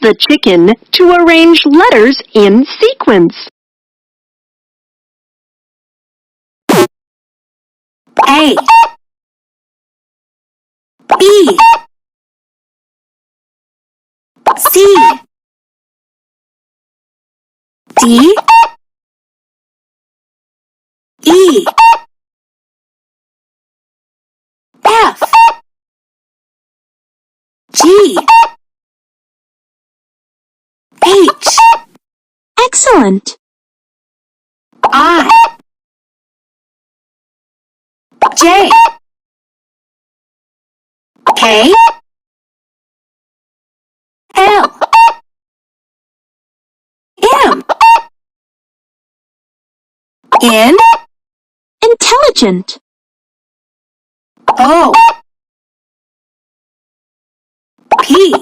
the chicken to arrange letters in sequence. A, B, C, D, E, F, G, H. Excellent! I, J, K, L, M, N, Intelligent! O, P,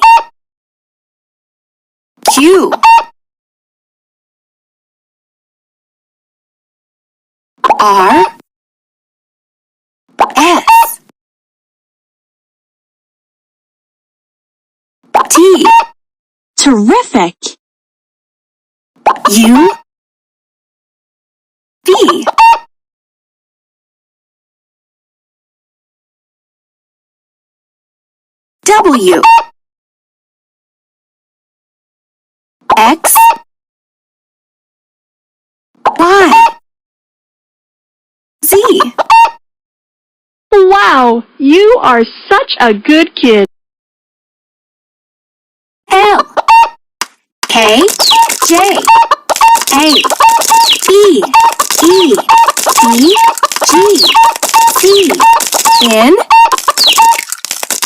Q, R, S, T, Terrific! U, V, W, X, Y, Z. Wow, you are such a good kid. L, K, J, A, B, E, T, G, C, N,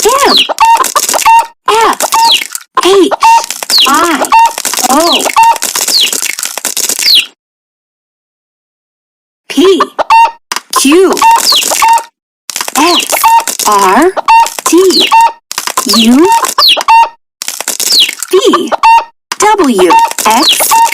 M, F, H, I, O, P, Q, S, R, T, U, V, W, X,